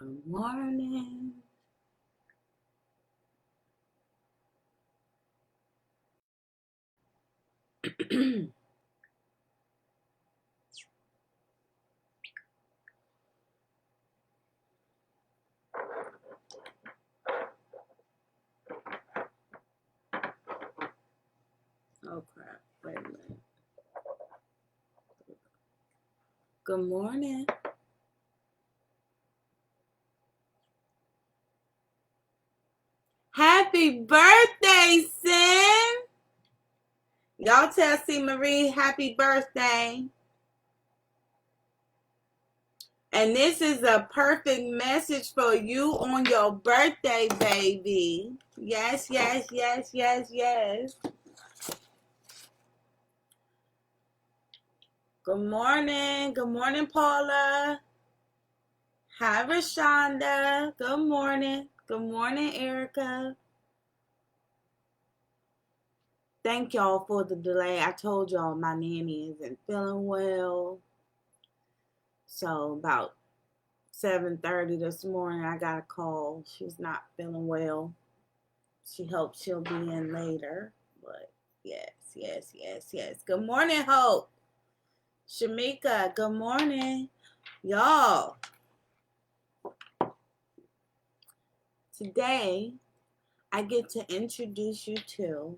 Good morning. Oh crap, wait a minute. Good morning. Happy birthday, Sin. Y'all tell C. Marie happy birthday. And this is a perfect message for you on your birthday, baby. Yes, yes, yes, yes, yes. Good morning. Good morning, Paula. Hi, Rashonda. Good morning. Good morning, Erica. Thank y'all for the delay. I told y'all my nanny isn't feeling well. So about 7:30 this morning, I got a call. She's not feeling well. She hopes she'll be in later. But yes, yes, yes, yes. Good morning, Hope. Shamika, good morning. Y'all, today I get to introduce you to,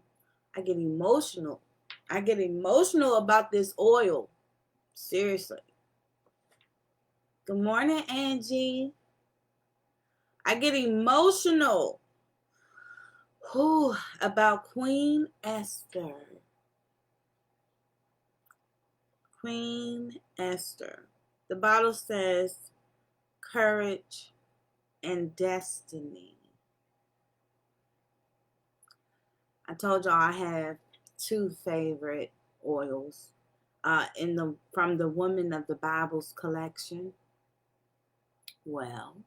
I get emotional. I get emotional about this oil. Seriously. Good morning, Angie. I get emotional about Queen Esther. Queen Esther. The Bible says courage and destiny. I told y'all I have two favorite oils from the Women of the Bible's collection. Well,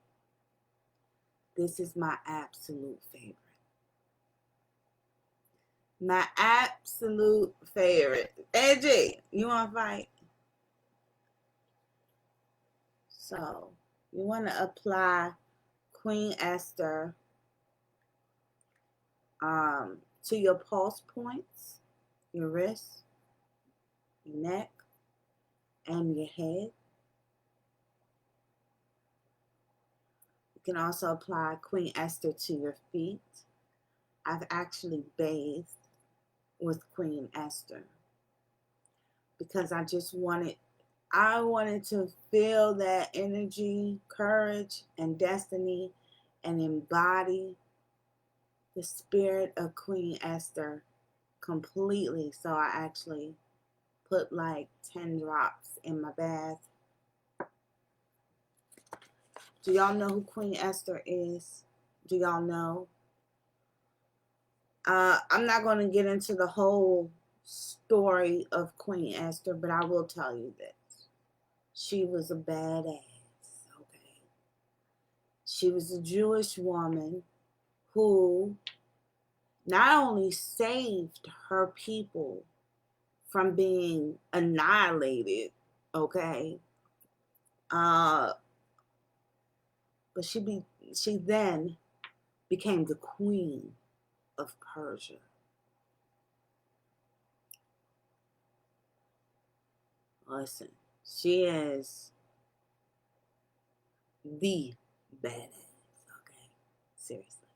this is my absolute favorite. My absolute favorite. AJ, you want to fight? So, you want to apply Queen Esther to your pulse points, your wrists, your neck, and your head. You can also apply Queen Esther to your feet. I've actually bathed with Queen Esther because I wanted to feel that energy, courage, and destiny, and embody the spirit of Queen Esther completely. So I actually put like 10 drops in my bath. Do y'all know who Queen Esther is? Do y'all know? I'm not going to get into the whole story of Queen Esther, but I will tell you this. She was a badass, okay? She was a Jewish woman who not only saved her people from being annihilated, okay? But she then became the queen of Persia. Listen, she is the badass, okay? Seriously.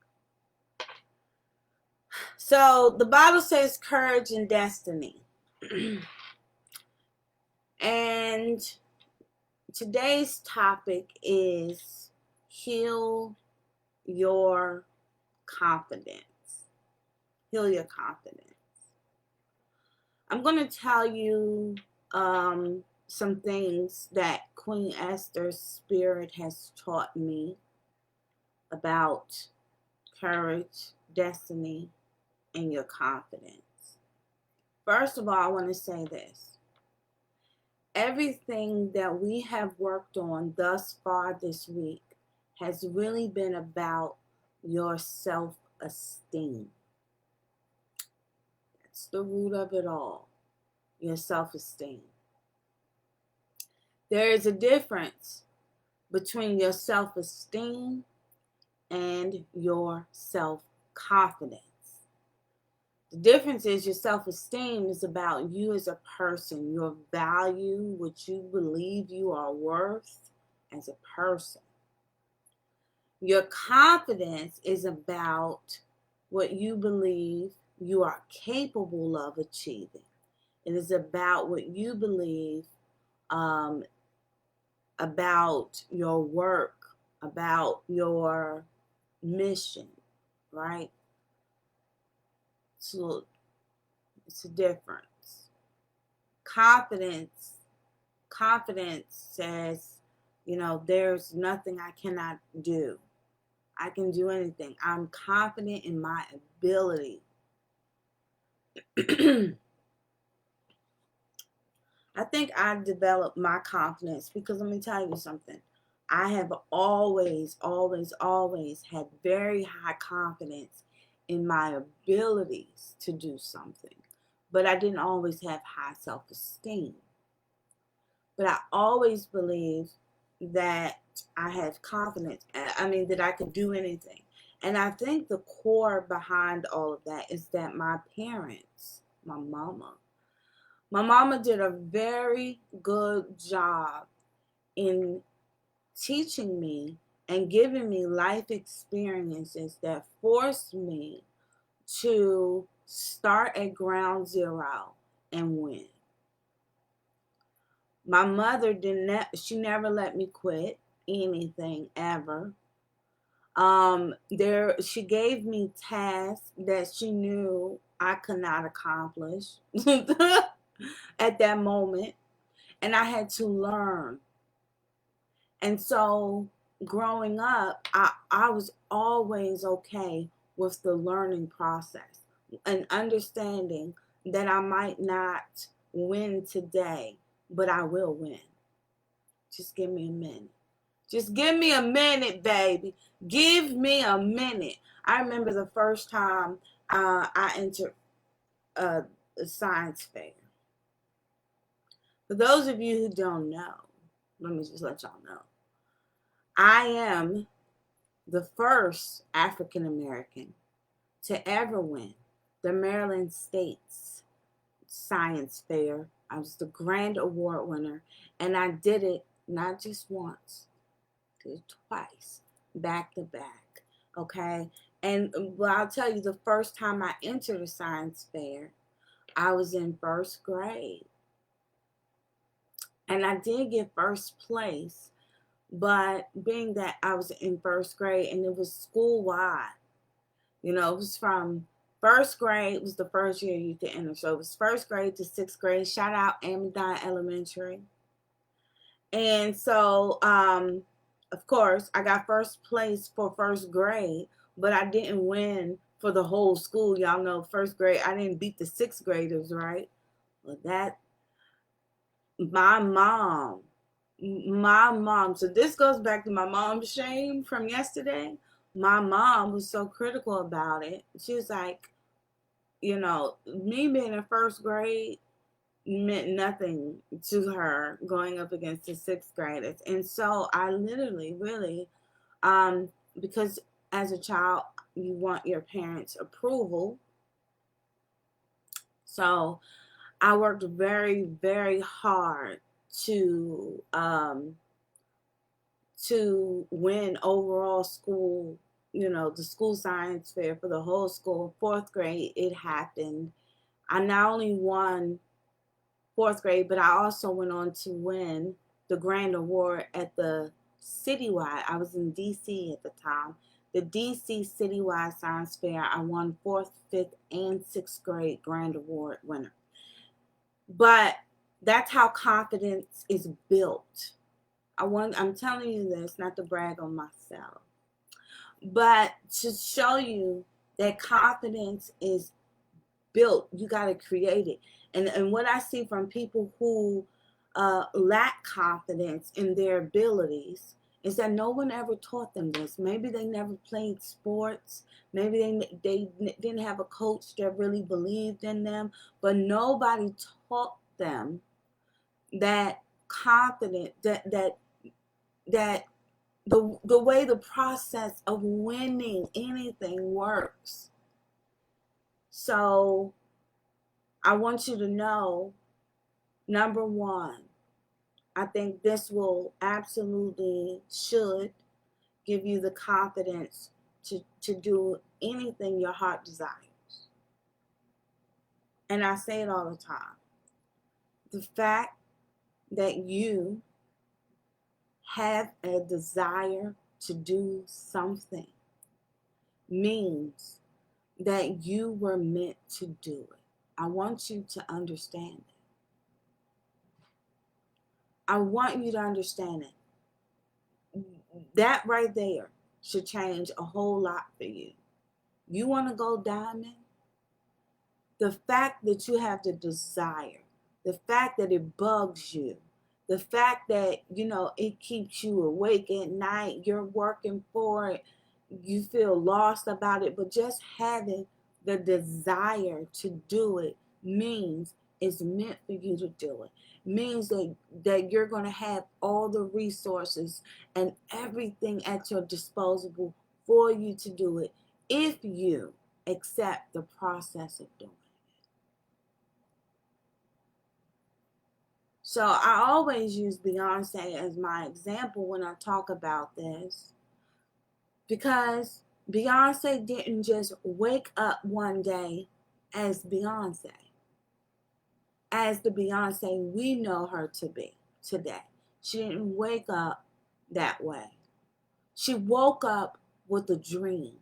So the Bible says courage and destiny. And today's topic is heal your confidence. Heal your confidence. I'm going to tell you some things that Queen Esther's spirit has taught me about courage, destiny, and your confidence. First of all, I want to say this. Everything that we have worked on thus far this week has really been about your self-esteem. That's the root of it all, your self-esteem. There is a difference between your self-esteem and your self-confidence. The difference is your self-esteem is about you as a person, your value, what you believe you are worth as a person. Your confidence is about what you believe you are capable of achieving. It is about what you believe about your work, about your mission, right? So it's a difference. Confidence says, there's nothing I cannot do. I can do anything. I'm confident in my ability. I think I developed my confidence because let me tell you something. I have always had very high confidence in my abilities to do something. But I didn't always have high self-esteem. But I always believed that I had confidence. That I could do anything. And I think the core behind all of that is that my parents, my mama did a very good job in teaching me and giving me life experiences that forced me to start at ground zero and win. My mother she never let me quit anything ever. She gave me tasks that she knew I could not accomplish at that moment, and I had to learn. And so growing up, I was always okay with the learning process and understanding that I might not win today, but I will win. Just give me a minute. Just give me a minute, baby. Give me a minute. I remember the first time I entered a science fair. For those of you who don't know, let me just let y'all know. I am the first African American to ever win the Maryland State's Science Fair. I was the grand award winner, and I did it not just once, I did it twice, back to back. Okay, and I'll tell you, the first time I entered a science fair, I was in first grade, and I did get first place. But being that I was in first grade and it was school-wide, it was from first grade was the first year you could enter. So it was first grade to sixth grade. Shout out Amidon Elementary. And so, of course, I got first place for first grade, but I didn't win for the whole school. Y'all know first grade, I didn't beat the sixth graders, right? Well, my mom, so this goes back to my mom's shame from yesterday. My mom was so critical about it. She was like, me being in first grade meant nothing to her going up against the sixth graders. And so I literally, really, because as a child, you want your parents' approval. So I worked very, very hard to win overall school, the school science fair for the whole school. Fourth grade, it happened. I not only won fourth grade, but I also went on to win the grand award at the citywide. I was in DC at the time. The DC citywide science fair, I won fourth, fifth, and sixth grade grand award winner. But that's how confidence is built. I'm telling you this not to brag on myself, but to show you that confidence is built. You got to create it. And what I see from people who lack confidence in their abilities is that no one ever taught them this. Maybe they never played sports. Maybe they didn't have a coach that really believed in them, but nobody taught them that confidence, that the way the process of winning anything works. So I want you to know, number one, I think this will absolutely should give you the confidence to do anything your heart desires. And I say it all the time. The fact that you have a desire to do something means that you were meant to do it. I want you to understand it. I want you to understand it. That right there should change a whole lot for you. You want to go diamond? The fact that you have the desire, the fact that it bugs you, the fact that, it keeps you awake at night, you're working for it, you feel lost about it, but just having the desire to do it means it's meant for you to do it. Means that you're going to have all the resources and everything at your disposal for you to do it if you accept the process of doing it. So I always use Beyonce as my example when I talk about this, because Beyonce didn't just wake up one day as Beyonce, as the Beyonce we know her to be today. She didn't wake up that way. She woke up with a dream.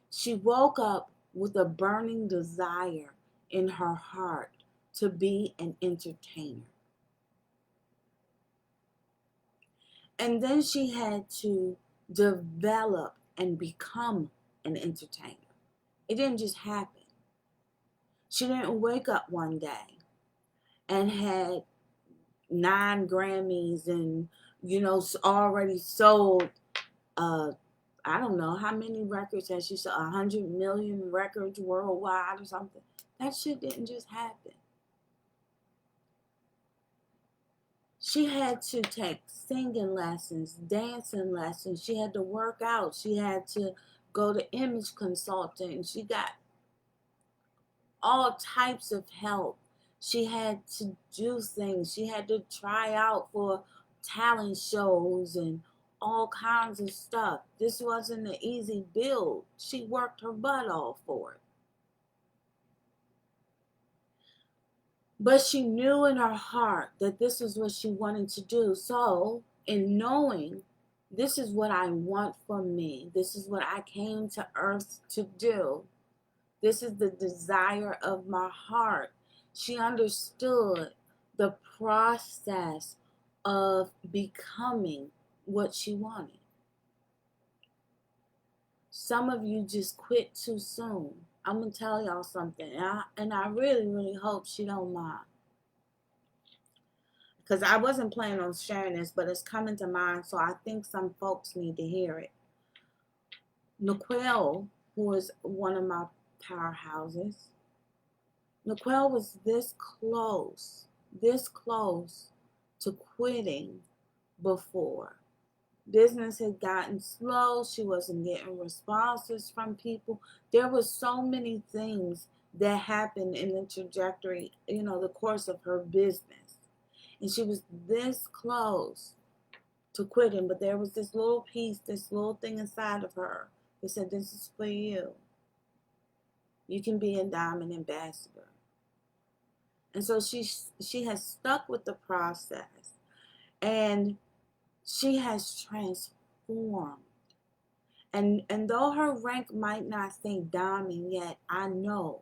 She woke up with a burning desire in her heart to be an entertainer. And then she had to develop and become an entertainer. It didn't just happen. She didn't wake up one day and had 9 Grammys and, already sold, I don't know, how many records has she sold? 100 million records worldwide or something. That shit didn't just happen. She had to take singing lessons, dancing lessons. She had to work out. She had to go to image consulting. She got all types of help. She had to do things. She had to try out for talent shows and all kinds of stuff. This wasn't an easy build. She worked her butt off for it. But she knew in her heart that this is what she wanted to do. So, in knowing this is what I want for me, this is what I came to earth to do, this is the desire of my heart, she understood the process of becoming what she wanted. Some of you just quit too soon. I'm going to tell y'all something, and I really, really hope she don't mind. Because I wasn't planning on sharing this, but it's coming to mind, so I think some folks need to hear it. Naquel, who is one of my powerhouses, Naquel was this close to quitting before. Business had gotten slow. She wasn't getting responses from people. There was so many things that happened in the trajectory, the course of her business. And she was this close to quitting, but there was this little piece, this little thing inside of her that said, this is for you. You can be a diamond ambassador. And so she has stuck with the process, and she has transformed. And though her rank might not say diamond yet, I know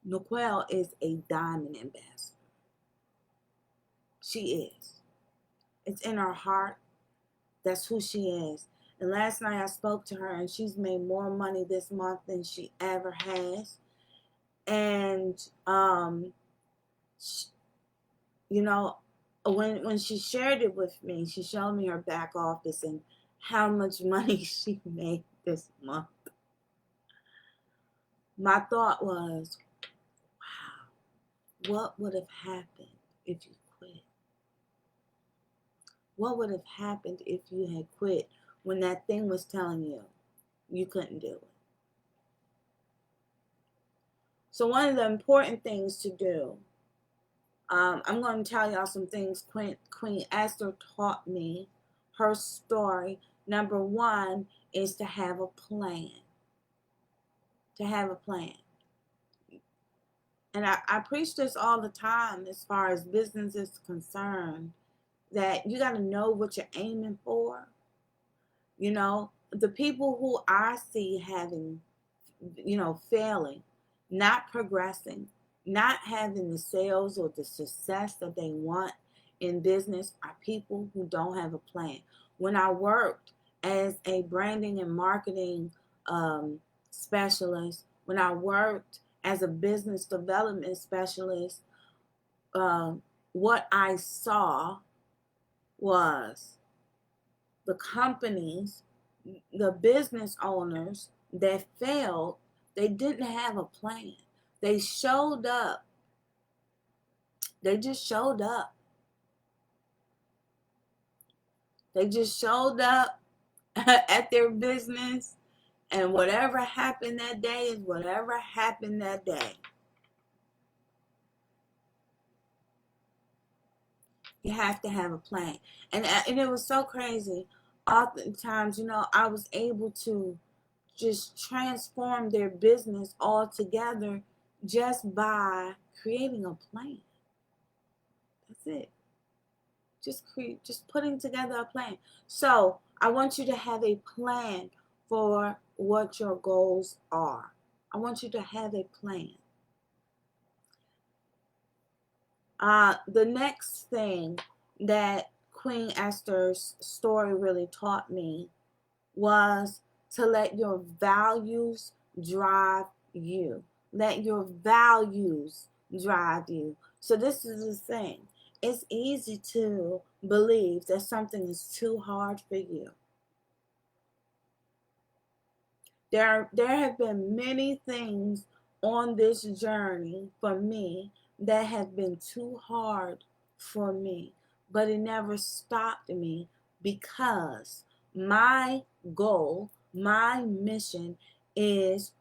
Naquel is a diamond ambassador. She is. It's in her heart. That's who she is. And last night I spoke to her, and she's made more money this month than she ever has. And when she shared it with me, she showed me her back office and how much money she made this month. My thought was, wow, what would have happened if you quit? What would have happened if you had quit when that thing was telling you couldn't do it? So one of the important things to do, I'm going to tell y'all some things Queen Esther taught me. Her story, number one, is to have a plan. To have a plan. And I preach this all the time as far as business is concerned, that you got to know what you're aiming for. You know, the people who I see having, failing, not progressing, not having the sales or the success that they want in business are people who don't have a plan. When I worked as a branding and marketing specialist, when I worked as a business development specialist, what I saw was the companies, the business owners that failed, they didn't have a plan. They showed up. They just showed up. They just showed up at their business, and whatever happened that day is whatever happened that day. You have to have a plan. And it was so crazy. Oftentimes, I was able to just transform their business altogether just by creating a plan. That's it. Just putting together a plan. So I want you to have a plan for what your goals are. I want you to have a plan. The next thing that Queen Esther's story really taught me was to let your values drive you. Let your values drive you. So this is the thing. It's easy to believe that something is too hard for you. There have been many things on this journey for me that have been too hard for me, but it never stopped me because my goal, my mission is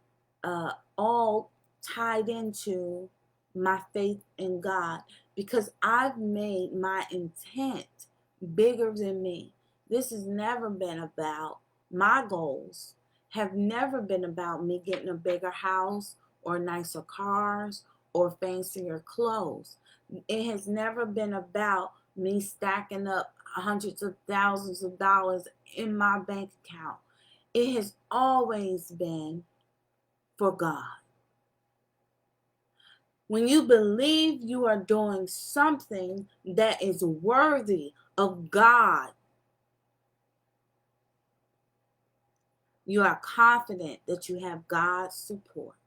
all tied into my faith in God, because I've made my intent bigger than me. This has never been about my goals, have never been about me getting a bigger house or nicer cars or fancier clothes. It has never been about me stacking up hundreds of thousands of dollars in my bank account. It has always been for God. When you believe you are doing something that is worthy of God, you are confident that you have God's support.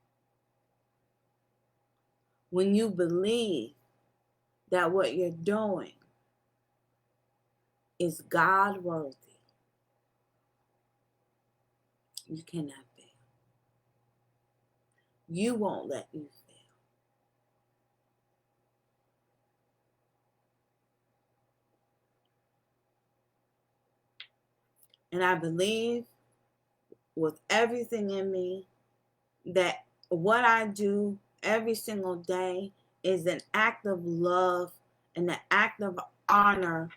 When you believe that what you're doing is God worthy, you cannot fail. You won't let you fail. And I believe with everything in me that what I do every single day is an act of love and an act of honor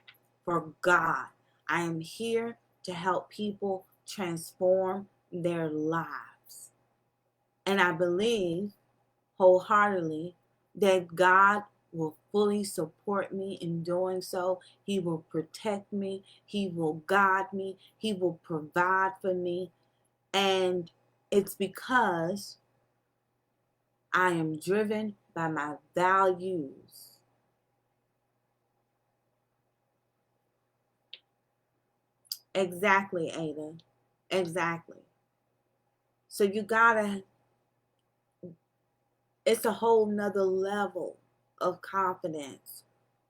for God. I am here to help people transform their lives. And I believe wholeheartedly that God will fully support me in doing so. He will protect me. He will guide me. He will provide for me. And it's because I am driven by my values. Exactly, Ada. Exactly. So it's a whole nother level of confidence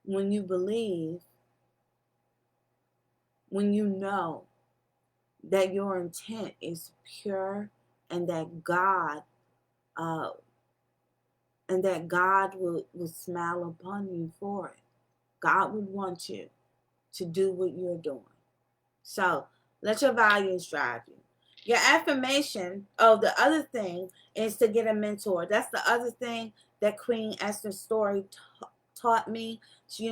when you believe, when you know that your intent is pure and that God uh, will smile upon you for it. God would want you. to do what you're doing. So let your values drive you. Your affirmation, the other thing is to get a mentor. That's the other thing that Queen Esther's story taught me. She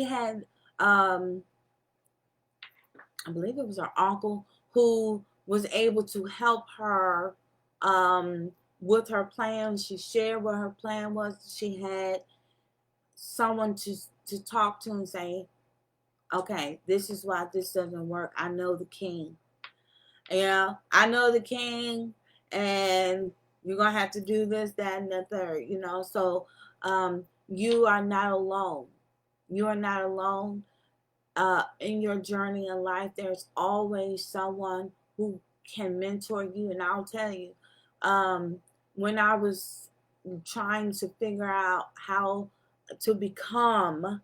had, I believe it was her uncle who was able to help her with her plan. She shared what her plan was. She had someone to talk to and say, okay, this is why this doesn't work. I know the king. I know the king, and you're going to have to do this, that, and the third, So you are not alone. You are not alone in your journey in life. There's always someone who can mentor you. And I'll tell you, when I was trying to figure out how to become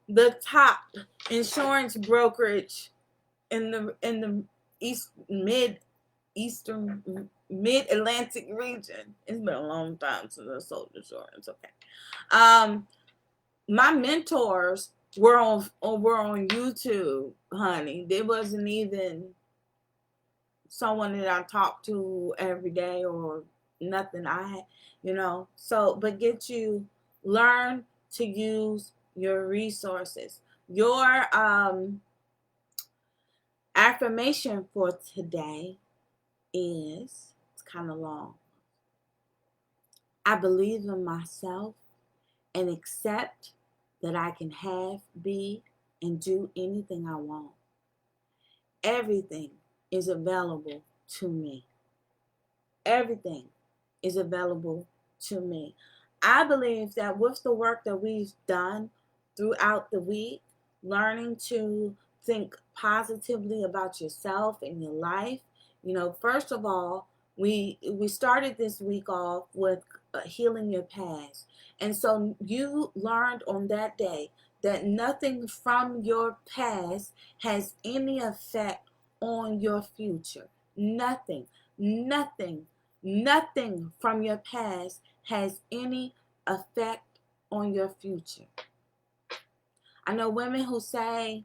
the top insurance brokerage in the mid Atlantic region. It's been a long time since I sold insurance. Okay. My mentors were on YouTube, honey. There wasn't even someone that I talked to every day or nothing. But learn to use your resources. Your affirmation for today is, it's kind of long. I believe in myself and accept that I can have, be, and do anything I want. Everything is available to me. Everything is available to me. I believe that with the work that we've done throughout the week, learning to think positively about yourself and your life. First of all, we started this week off with healing your past. And so you learned on that day that nothing from your past has any effect on your future. Nothing from your past has any effect on your future. I know women who say,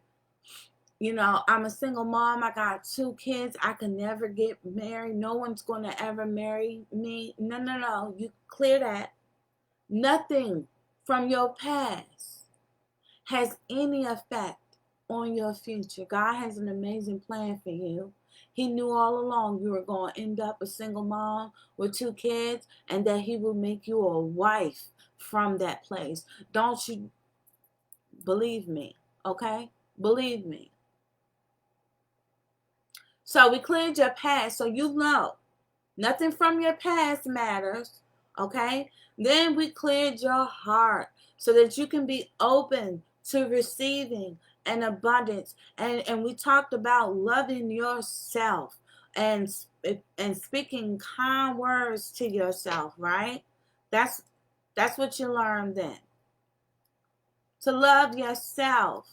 I'm a single mom. I got 2 kids. I can never get married. No one's going to ever marry me. No. You clear that. Nothing from your past has any effect on your future. God has an amazing plan for you. He knew all along you were going to end up a single mom with 2 kids, and that he will make you a wife from that place. Don't you believe me? Okay? Believe me. So we cleared your past, so you know nothing from your past matters. Okay? Then we cleared your heart so that you can be open to receiving an abundance. And we talked about loving yourself and speaking kind words to yourself, right? That's what you learned then. To love yourself.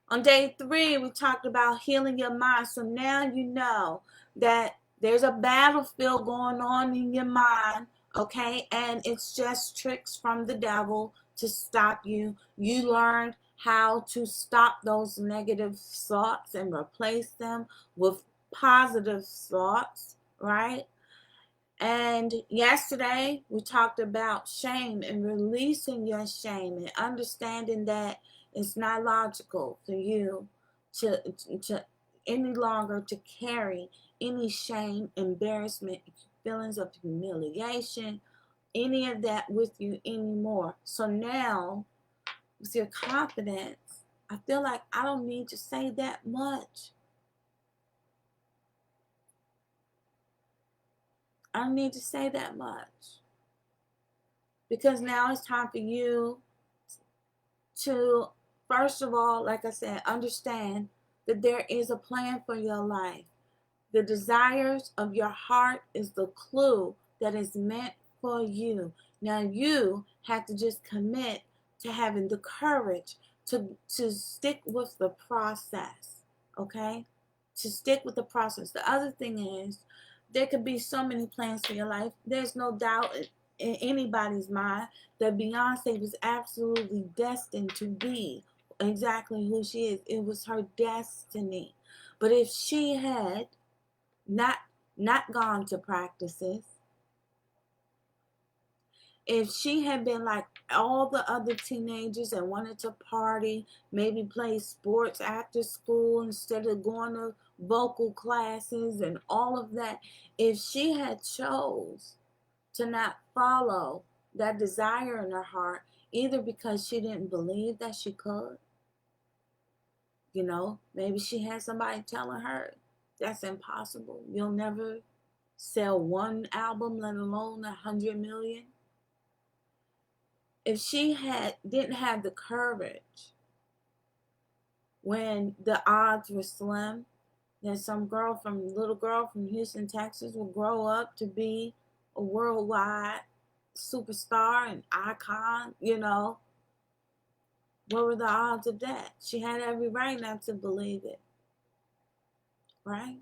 On day 3, we talked about healing your mind. So now you know that there's a battlefield going on in your mind, okay? And it's just tricks from the devil to stop you. You learned how to stop those negative thoughts and replace them with positive thoughts, right? And yesterday, we talked about shame and releasing your shame and understanding that it's not logical for you to any longer to carry any shame, embarrassment, feelings of humiliation, any of that with you anymore. So now, with your confidence, I feel like I don't need to say that much. I don't need to say that much. Because now it's time for you to, first of all, like I said, understand that there is a plan for your life. The desires of your heart is the clue that is meant for you. Now you have to just commit to having the courage to stick with the process, okay? To stick with the process. The other thing is, there could be so many plans for your life. There's no doubt in anybody's mind that Beyonce was absolutely destined to be exactly who she is. It was her destiny. But if she had not gone to practices, if she had been like all the other teenagers and wanted to party, maybe play sports after school instead of going to vocal classes and all of that, if she had chose to not follow that desire in her heart, either because she didn't believe that she could, maybe she had somebody telling her that's impossible. You'll never sell one album, let alone 100 million. If she didn't have the courage when the odds were slim, that some little girl from Houston, Texas will grow up to be a worldwide superstar and icon, what were the odds of that? She had every right not to believe it, right?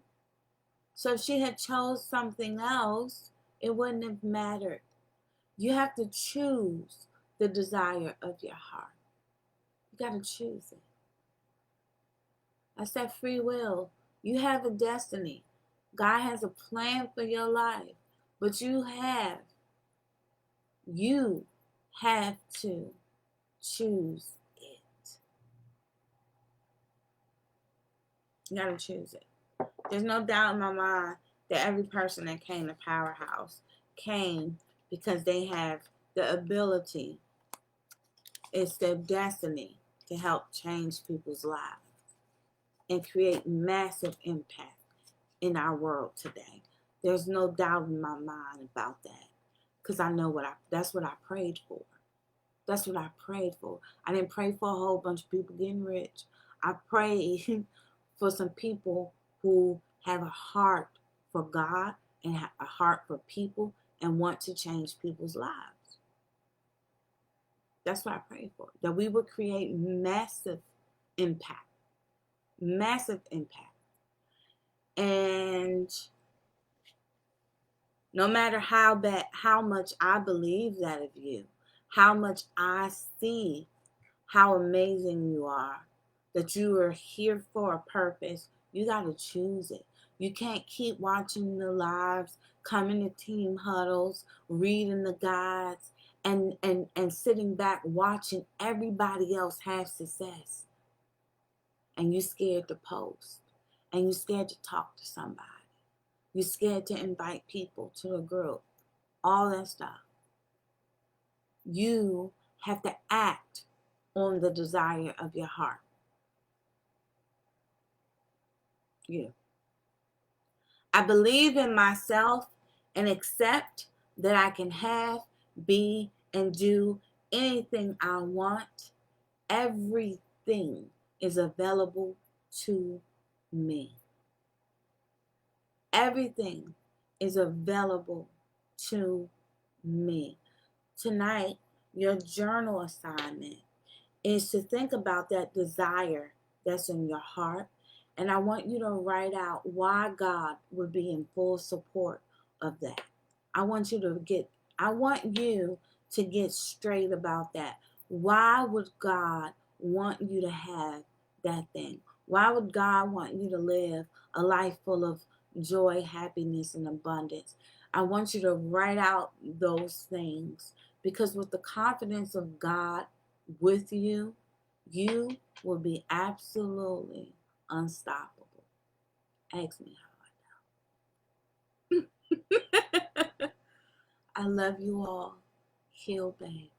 So if she had chose something else, it wouldn't have mattered. You have to choose the desire of your heart. You got to choose it. That's that free will. You have a destiny. God has a plan for your life, but you have to choose it. You got to choose it. There's no doubt in my mind that every person that came to Powerhouse came because they have the ability, it's their destiny to help change people's lives and create massive impact in our world today. There's no doubt in my mind about that, because I know that's what I prayed for. That's what I prayed for. I didn't pray for a whole bunch of people getting rich. I prayed for some people who have a heart for God and have a heart for people and want to change people's lives. That's what I prayed for. That we would create massive impact. Massive impact. And no matter how much I believe that of you, how much I see how amazing you are, that you are here for a purpose, you got to choose it. You can't keep watching the lives, coming to team huddles, reading the guides, and sitting back watching everybody else have success. And you're scared to post. And you're scared to talk to somebody. You're scared to invite people to a group. All that stuff. You have to act on the desire of your heart. You. I believe in myself and accept that I can have, be, and do anything I want. Everything is available to me. Everything is available to me. Tonight, your journal assignment is to think about that desire that's in your heart. And I want you to write out why God would be in full support of that. I want you to get straight about that. Why would God want you to have that thing? Why would God want you to live a life full of joy, happiness, and abundance? I want you to write out those things, because with the confidence of God with you, you will be absolutely unstoppable. Ask me how I know. I love you all. Heal, baby.